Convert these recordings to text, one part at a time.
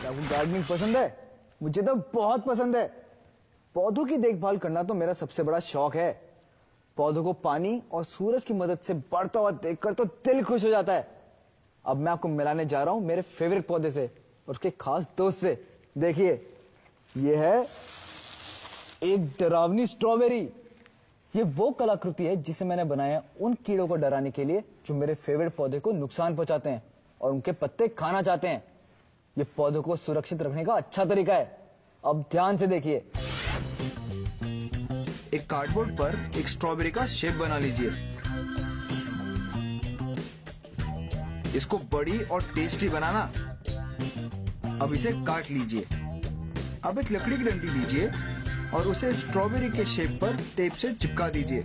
आपको गार्डनिंग पसंद है? मुझे तो बहुत पसंद है। पौधों की देखभाल करना तो मेरा सबसे बड़ा शौक है। पौधों को पानी और सूरज की मदद से बढ़ता हुआ देखकर तो दिल खुश हो जाता है। अब मैं आपको मिलाने जा रहा हूं मेरे फेवरेट पौधे से और उसके खास दोस्त से। देखिए, ये है एक डरावनी स्ट्रॉबेरी। ये वो कलाकृति है जिसे मैंने बनाया उन कीड़ों को डराने के लिए जो मेरे फेवरेट पौधे को नुकसान पहुंचाते हैं और उनके पत्ते खाना चाहते हैं। ये पौधों को सुरक्षित रखने का अच्छा तरीका है। अब ध्यान से देखिए। एक कार्डबोर्ड पर एक स्ट्रॉबेरी का शेप बना लीजिए। इसको बड़ी और टेस्टी बनाना। अब इसे काट लीजिए। अब एक लकड़ी की डंडी लीजिए और उसे स्ट्रॉबेरी के शेप पर टेप से चिपका दीजिए।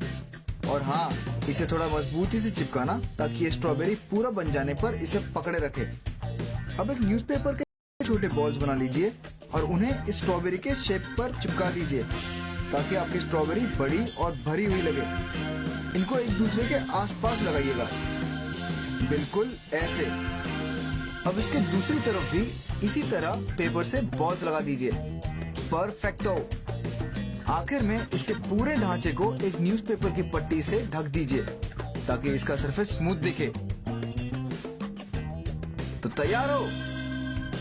और हाँ, इसे थोड़ा मजबूती से चिपकाना ताकि ये स्ट्रॉबेरी पूरा बन जाने पर इसे पकड़े रखे। अब एक न्यूज़पेपर के छोटे बॉल्स बना लीजिए और उन्हें इस स्ट्रॉबेरी के शेप पर चिपका दीजिए ताकि आपकी स्ट्रॉबेरी बड़ी और भरी हुई लगे। इनको एक दूसरे के आसपास लगाइएगा, बिल्कुल ऐसे। अब इसके दूसरी तरफ भी इसी तरह पेपर से बॉल्स लगा दीजिए। परफेक्टो। आखिर में इसके पूरे ढांचे को एक न्यूज़पेपर की पट्टी से ढक दीजिए ताकि इसका सरफेस स्मूथ दिखे। तो तैयार हो।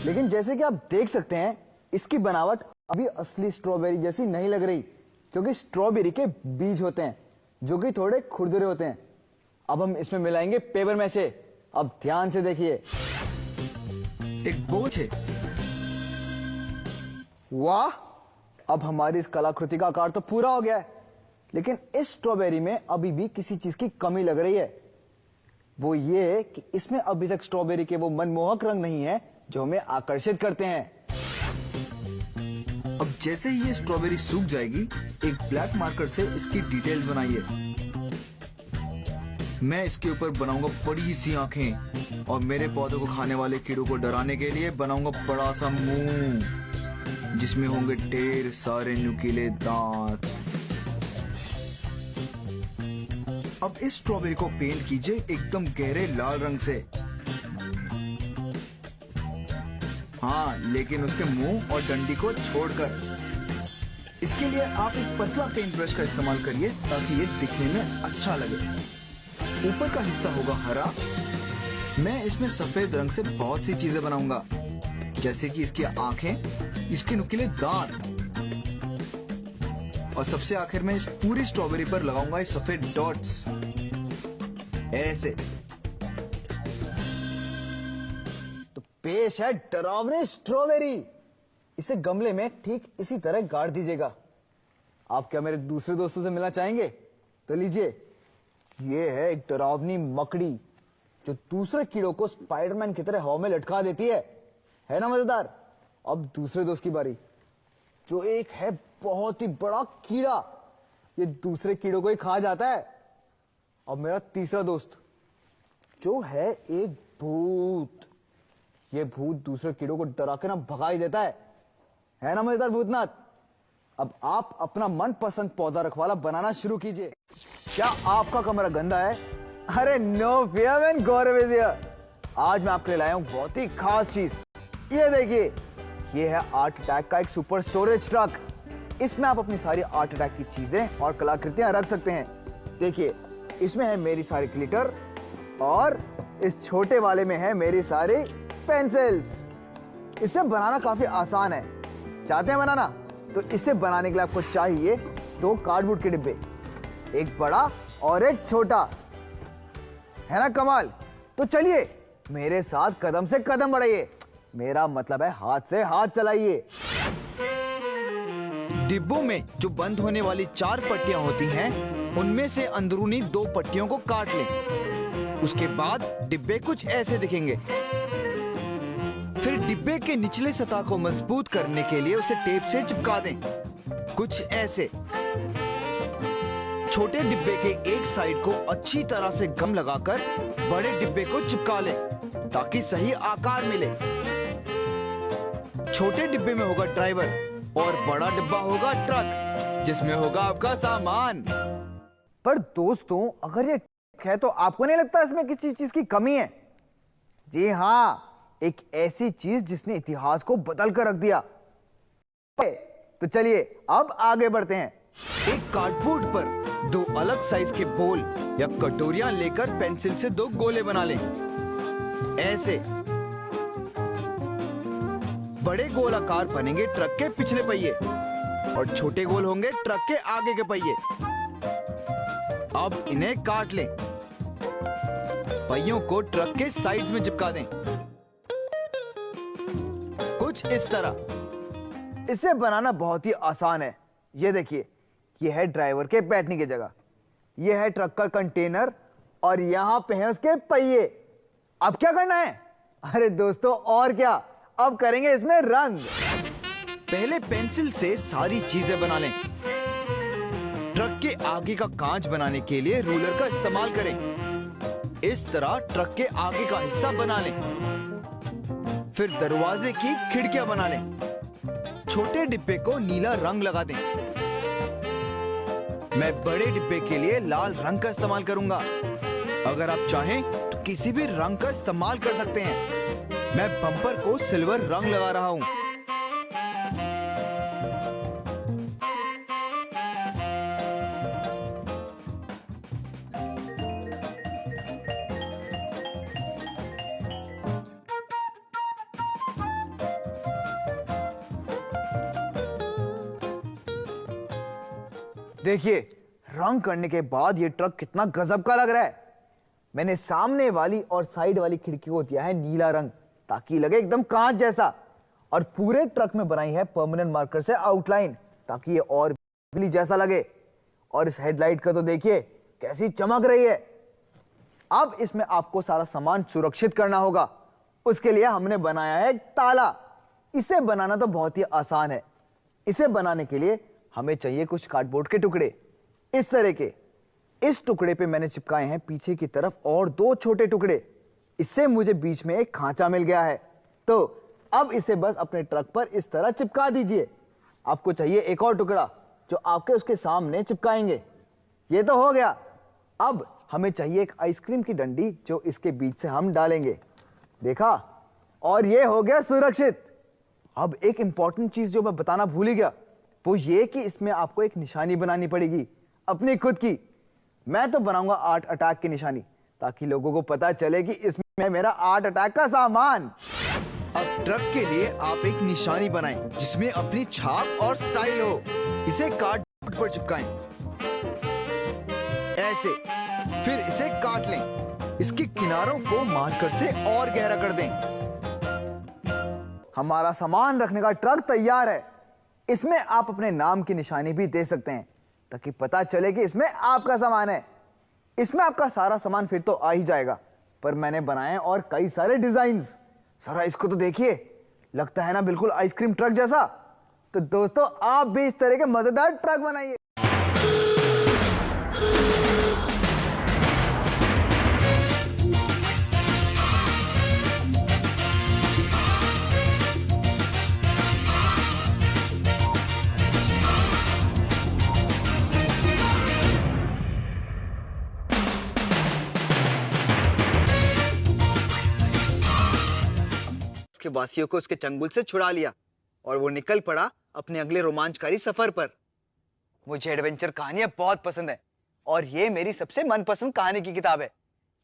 लेकिन जैसे कि आप देख सकते हैं, इसकी बनावट अभी असली स्ट्रॉबेरी जैसी नहीं लग रही, क्योंकि स्ट्रॉबेरी के बीज होते हैं जो कि थोड़े खुरदुरे होते हैं। अब हम इसमें मिलाएंगे पेपर मैशे। अब ध्यान से देखिए। एक बोझ है। वाह, अब हमारी इस कलाकृति का आकार तो पूरा हो गया है। लेकिन इस स्ट्रॉबेरी में अभी भी किसी चीज की कमी लग रही है। वो ये कि इसमें अभी तक स्ट्रॉबेरी के वो मनमोहक रंग नहीं है जो हमें आकर्षित करते हैं। अब जैसे ही ये स्ट्रॉबेरी सूख जाएगी, एक ब्लैक मार्कर से इसकी डिटेल्स बनाइए। मैं इसके ऊपर बनाऊंगा बड़ी सी आंखें और मेरे पौधों को खाने वाले कीड़ों को डराने के लिए बनाऊंगा बड़ा सा मुंह जिसमें होंगे ढेर सारे नुकीले दांत। अब इस स्ट्रॉबेरी को पेंट कीजिए एकदम गहरे लाल रंग से। हाँ, लेकिन उसके मुंह और डंडी को छोड़कर। इसके लिए आप एक पतला पेंट ब्रश का इस्तेमाल करिए ताकि ये दिखने में अच्छा लगे। ऊपर का हिस्सा होगा हरा। मैं इसमें सफेद रंग से बहुत सी चीजें बनाऊंगा, जैसे कि इसकी आंखें, इसके नुकीले दांत, और सबसे आखिर में इस पूरी स्ट्रॉबेरी पर लगाऊंगा ये सफेद डॉट्स, ऐसे। तो पेश है डरावनी स्ट्रॉबेरी। इसे गमले में ठीक इसी तरह गाड़ दीजिएगा। आप क्या मेरे दूसरे दोस्तों से मिलना चाहेंगे? तो लीजिए, ये है एक डरावनी मकड़ी जो दूसरे कीड़ों को स्पाइडरमैन की तरह हवा में लटका देती है ना मजेदार? अब दूसरे दोस्त की बारी, जो एक है बहुत ही बड़ा कीड़ा। ये दूसरे कीड़ों को ही खा जाता है। अब मेरा तीसरा दोस्त, जो है एक भूत। ये भूत दूसरे कीड़ों को डरा के ना भगा ही देता है ना मजेदार भूतनाथ? अब आप अपना मनपसंद पौधा रखवाला बनाना शुरू कीजिए। क्या आपका कमरा गंदा है? अरे no fear man, Gaurav is here. आज मैं आपके लिए लाया हूं बहुत ही खास चीज। ये देखिए, ये है आर्ट अटैक का एक सुपर स्टोरेज ट्रक। इसमें आप अपनी सारी आर्ट अटैक की चीजें और कलाकृतियां रख सकते हैं। देखिए, इसमें है मेरी सारी ग्लिटर और इस छोटे वाले में है मेरी सारी पेंसिल्स। इसे बनाना काफी आसान है। चाहते हैं बनाना? तो इसे बनाने के लिए आपको चाहिए 2 कार्डबोर्ड के डिब्बे, एक बड़ा और एक छोटा। है ना कमाल? तो चलिए मेरे साथ कदम से कदम बढ़ाइए। मेरा मतलब है हाथ से हाथ चलाइए। डिब्बों में जो बंद होने वाली 4 पट्टियां होती हैं, उनमें से अंदरूनी 2 पट्टियों को काट लें। उसके बाद डिब्बे कुछ ऐसे दिखेंगे। फिर डिब्बे के निचले सतह को मजबूत करने के लिए उसे टेप से चिपका दें, कुछ ऐसे। छोटे डिब्बे के एक साइड को अच्छी तरह से गम लगाकर बड़े डिब्बे को चिपका लें ताकि सही आकार मिले। छोटे डिब्बे में होगा ड्राइवर और बड़ा डिब्बा होगा ट्रक जिसमें होगा आपका सामान। पर दोस्तों, अगर ये है तो आपको नहीं लगता इसमें किसी चीज की कमी है? जी हाँ, एक ऐसी चीज जिसने इतिहास को बदल कर रख दिया। तो चलिए अब आगे बढ़ते हैं। एक कार्डबोर्ड पर दो अलग साइज के बोल या कटोरियां लेकर पेंसिल से दो गोले बना लें। ऐसे बड़े गोल आकार बनेंगे ट्रक के पिछले पहिए और छोटे गोल होंगे ट्रक के आगे के पहिए। अब इन्हें काट लें। पहियों को ट्रक के साइड्स में चिपका दें, कुछ इस तरह। इसे बनाना बहुत ही आसान है। ये देखिए, ये है ड्राइवर के बैठने की जगह, ये है ट्रक का कंटेनर और यहां पे है उसके पहिए। अब क्या करना है? अरे दोस्तों, और क्या, अब करेंगे इसमें रंग। पहले पेंसिल से सारी चीजें बना लें। ट्रक के आगे का कांच बनाने के लिए रूलर का इस्तेमाल करें। इस तरह ट्रक के आगे का हिस्सा बना लें। फिर दरवाजे की खिड़कियां बना लें। छोटे डिब्बे को नीला रंग लगा दें। मैं बड़े डिब्बे के लिए लाल रंग का इस्तेमाल करूंगा। अगर आप चाहें तो किसी भी रंग का इस्तेमाल कर सकते हैं। मैं बम्पर को सिल्वर रंग लगा रहा हूं। देखिए, रंग करने के बाद ये ट्रक कितना गजब का लग रहा है। मैंने सामने वाली और साइड वाली खिड़की को दिया है नीला रंग ताकि लगे एकदम कांच जैसा, और पूरे ट्रक में बनाई है परमानेंट मार्कर से आउटलाइन ताकि ये और बिजली जैसा लगे। और इस हेडलाइट का तो देखिए कैसी चमक रही है। अब इसमें आपको सारा सामान सुरक्षित करना होगा। उसके लिए हमने बनाया है एक ताला। इसे बनाना तो बहुत ही आसान है। इसे बनाने के लिए हमें चाहिए कुछ कार्डबोर्ड के टुकड़े इस तरह के। इस टुकड़े पे मैंने चिपकाए हैं पीछे की तरफ और दो छोटे टुकड़े। इससे मुझे बीच में एक खांचा मिल गया है। तो अब इसे बस अपने ट्रक पर इस तरह चिपका दीजिए। आपको चाहिए एक और टुकड़ा जो आपके उसके सामने चिपकाएंगे। ये तो हो गया। अब हमें चाहिए एक आइसक्रीम की डंडी जो इसके बीच से हम डालेंगे। देखा, और ये हो गया सुरक्षित। अब एक इंपॉर्टेंट चीज जो मैं बताना भूल ही गया, वो ये कि इसमें आपको एक निशानी बनानी पड़ेगी अपनी खुद की। मैं तो बनाऊंगा 8 अटैक की निशानी ताकि लोगों को पता चले कि इसमें मेरा 8 अटैक का सामान। अब ट्रक के लिए आप एक निशानी बनाएं जिसमें अपनी छाप और स्टाइल हो। इसे कार्डबोर्ड पर चिपकाएं ऐसे, फिर इसे काट लें। इसके किनारों को मार्कर से और गहरा कर दें। हमारा सामान रखने का ट्रक तैयार है। इसमें आप अपने नाम की निशानी भी दे सकते हैं ताकि पता चले कि इसमें आपका सामान है। इसमें आपका सारा सामान फिर तो आ ही जाएगा, पर मैंने बनाए और कई सारे डिजाइन्स। जरा इसको तो देखिए, लगता है ना बिल्कुल आइसक्रीम ट्रक जैसा। तो दोस्तों, आप भी इस तरह के मजेदार ट्रक बनाइए। के वासियों को उसके चंगुल से छुड़ा लिया और वो निकल पड़ा अपने अगले रोमांचकारी सफर पर। मुझे एडवेंचर कहानियां बहुत पसंद है और ये मेरी सबसे मनपसंद कहानी की किताब है।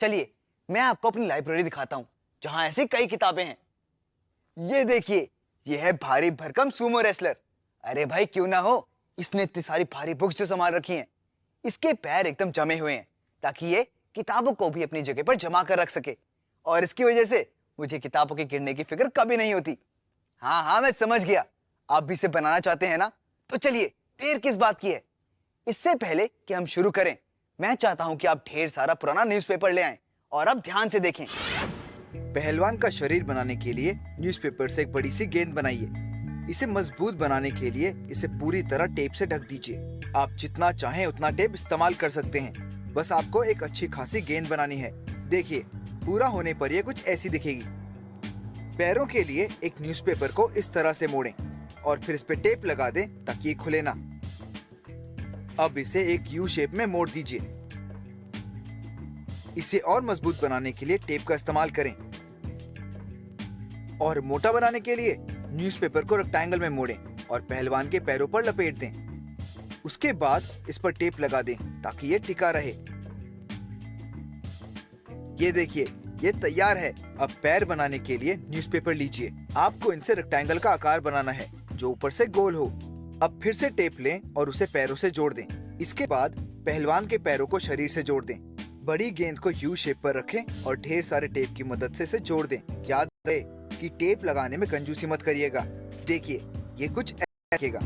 चलिए मैं आपको अपनी लाइब्रेरी दिखाता हूं जहां ऐसी कई किताबें हैं। ये देखिए, ये है भारी भरकम सूमो रेसलर। अरे भाई क्यों ना हो, इसने इतनी सारी भारी बुक्स जो संभाल रखी हैं। इसके पैर एकदम जमे हुए हैं ताकि ये किताबों को भी अपनी जगह पर जमा कर रख सके, और इसकी वजह से मुझे किताबों के गिरने की फिक्र कभी नहीं होती। हाँ, मैं समझ गया, आप भी इसे बनाना चाहते हैं ना? तो चलिए, देर किस बात की है। इससे पहले कि हम शुरू करें, मैं चाहता हूं कि आप ढेर सारा पुराना न्यूज़पेपर ले आएं और अब ध्यान से देखें। पहलवान का शरीर बनाने के लिए न्यूज़पेपर से एक बड़ी सी गेंद बनाइए। इसे मजबूत बनाने के लिए इसे पूरी तरह टेप से ढक दीजिए। आप जितना चाहें उतना टेप इस्तेमाल कर सकते हैं। बस आपको एक अच्छी खासी गेंद बनानी है। देखिए, पूरा होने पर यह कुछ ऐसी दिखेगी। पैरों के लिए एक न्यूज़पेपर को इस तरह से मोड़ें और फिर इस पे टेप लगा दें ताकि ये खुले ना। अब इसे एक यू शेप में मोड़ दीजिए। इसे और मजबूत बनाने के लिए टेप का इस्तेमाल करें। और मोटा बनाने के लिए न्यूज़पेपर को रेक्टेंगल में मोड़ें और पहलवान के पैरों पर लपेट दें। उसके बाद इस पर टेप लगा दें ताकि ये टिका रहे। ये देखिए, ये तैयार है। अब पैर बनाने के लिए न्यूज़पेपर लीजिए। आपको इनसे रेक्टेंगल का आकार बनाना है जो ऊपर से गोल हो। अब फिर से टेप लें और उसे पैरों से जोड़ दें। इसके बाद पहलवान के पैरों को शरीर से जोड़ दें। बड़ी गेंद को यू शेप पर रखें और ढेर सारे टेप की मदद से इसे जोड़ दें। याद रहे कि टेप लगाने में कंजूसी मत करिएगा। देखिए, ये कुछ ऐसा दिखेगा।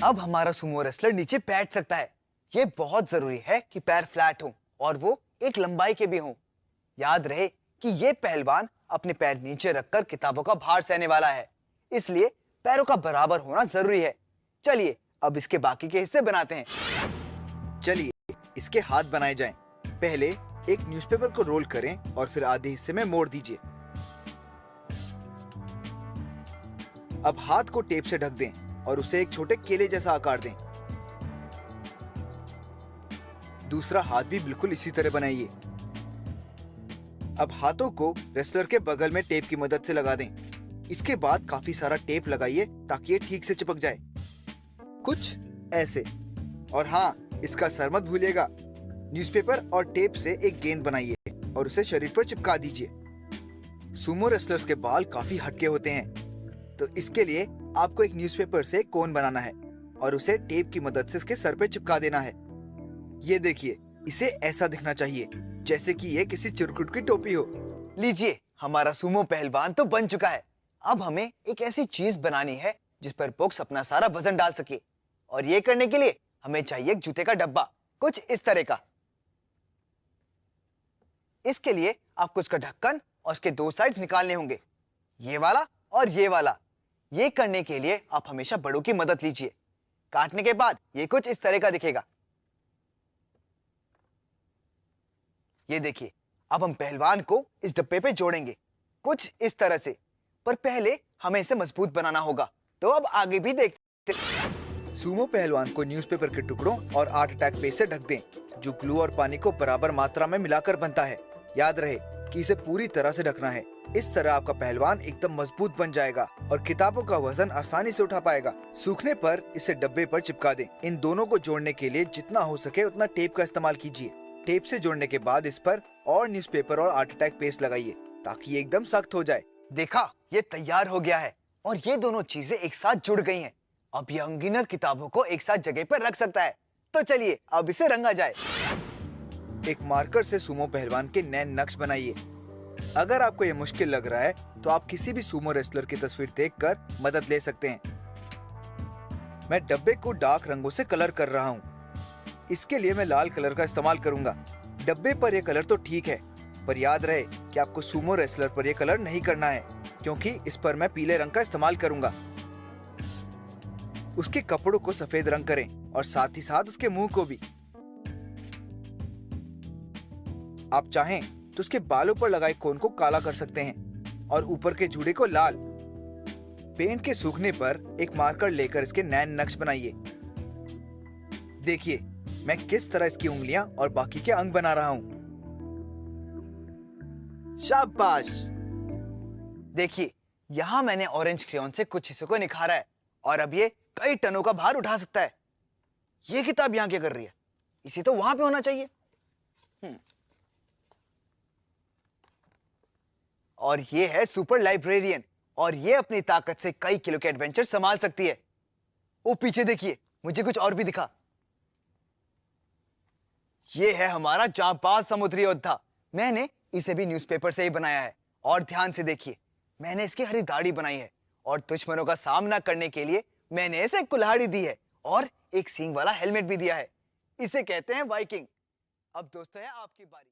अब हमारा सुमो रेसलर नीचे बैठ सकता है। ये बहुत जरूरी है कि पैर फ्लैट हो और वो एक लंबाई के भी हों। याद रहे कि ये पहलवान अपने पैर नीचे रखकर किताबों का भार सहने वाला है, इसलिए पैरों का बराबर होना जरूरी है। चलिए अब इसके बाकी के हिस्से बनाते हैं। चलिए इसके हाथ बनाए जाएं। पहले एक न्यूज़पेपर को रोल करें और फिर आधे हिस्से में मोड़ दीजिए। अब हाथ को टेप से ढक दें और उसे एक छोटे केले जैसा आकार दें। दूसरा हाथ भी बिल्कुल इसी तरह बनाइए। अब हाथों को रेसलर के बगल में टेप की मदद से लगा दें। इसके बाद काफी सारा टेप लगाइए ताकि ये ठीक से चिपक जाए, कुछ ऐसे। और हाँ, इसका सर मत भूलिएगा। न्यूज़पेपर और टेप से एक गेंद बनाइए और उसे शरीर पर चिपका दीजिए। सुमो रेसलर्स के बाल काफी हटके होते हैं, तो इसके लिए आपको एक न्यूज़पेपर से कोन बनाना है और उसे टेप की मदद से इसके सर पे चिपका देना है। ये देखिए, इसे ऐसा दिखना चाहिए जैसे कि ये किसी चिरकुट की टोपी हो। लीजिए, हमारा सुमो पहलवान तो बन चुका है। अब हमें एक ऐसी चीज बनानी है जिस पर बॉक्स अपना सारा वजन डाल सके, और ये करने के लिए हमें चाहिए एक जूते का डब्बा, कुछ इस तरह का। इसके लिए आपको इसका ढक्कन और इसके दो साइड्स निकालने होंगे, ये वाला और ये वाला। ये करने के लिए आप हमेशा बड़ों की मदद लीजिए। काटने के बाद ये कुछ इस तरह का दिखेगा। ये देखिए, अब हम पहलवान को इस डब्बे पे जोड़ेंगे कुछ इस तरह से, पर पहले हमें इसे मजबूत बनाना होगा। तो अब आगे भी देखते। सुमो पहलवान को न्यूज़पेपर के टुकड़ों और आर्ट अटैक पेस्ट से ढक दें, जो ग्लू और पानी को बराबर मात्रा में मिलाकर बनता है। याद रहे कि इसे पूरी तरह से ढकना है। इस तरह आपका पहलवान एकदम मजबूत बन जाएगा और किताबों का वजन आसानी से उठा पाएगा। सूखने पर इसे डब्बे पर चिपका दें। इन दोनों को जोड़ने के लिए जितना हो सके उतना टेप का इस्तेमाल कीजिए। टेप से जोड़ने के बाद इस पर और न्यूज़पेपर और आर्ट अटैक पेस्ट लगाइए ताकि ये एकदम सख्त हो जाए। देखा, ये तैयार हो गया है और ये दोनों चीजें एक साथ जुड़ गई हैं। अब ये अनगिनत किताबों को एक साथ जगह पर रख सकता है। तो चलिए अब इसे रंगा जाए। एक मार्कर से सुमो पहलवान के नए नक्श बनाइए। अगर आपको ये मुश्किल लग रहा है तो आप किसी भी सुमो रेसलर की तस्वीर देखकर मदद ले सकते हैं। मैं डब्बे को डार्क रंगों से कलर कर रहा हूँ। इसके लिए मैं लाल कलर का इस्तेमाल करूंगा। डब्बे पर यह कलर तो ठीक है, पर याद रहे कि आपको सुमो रेसलर पर यह कलर नहीं करना है, क्योंकि इस पर मैं पीले रंग का इस्तेमाल करूंगा। उसके कपड़ों को सफेद रंग करें और साथ ही साथ उसके मुंह को भी। आप चाहें तो उसके बालों पर लगाए कोन को काला कर सकते हैं और ऊपर के जूड़े को लाल। पेंट के सूखने पर एक मार्कर लेकर इसके नए नक्श बनाइए। देखिए मैं किस तरह इसकी उंगलियां और बाकी के अंग बना रहा हूं। शाबाश। देखिए, यहां मैंने ऑरेंज क्रेयॉन से कुछ हिस्सों को निखारा है और अब ये कई टनों का भार उठा सकता है। ये किताब यहां क्या कर रही है? इसे तो वहां पे होना चाहिए। और ये है सुपर लाइब्रेरियन और ये अपनी ताकत से कई किलो के एडवेंचर संभाल सकती है। ओ पीछे देखिए, मुझे कुछ और भी दिखा। ये है हमारा जांबाज समुद्री योद्धा। मैंने इसे भी न्यूज़पेपर से ही बनाया है और ध्यान से देखिए, मैंने इसकी हरी दाढ़ी बनाई है और दुश्मनों का सामना करने के लिए मैंने इसे कुल्हाड़ी दी है और एक सींग वाला हेलमेट भी दिया है। इसे कहते हैं वाइकिंग। अब दोस्तों है आपकी बारी।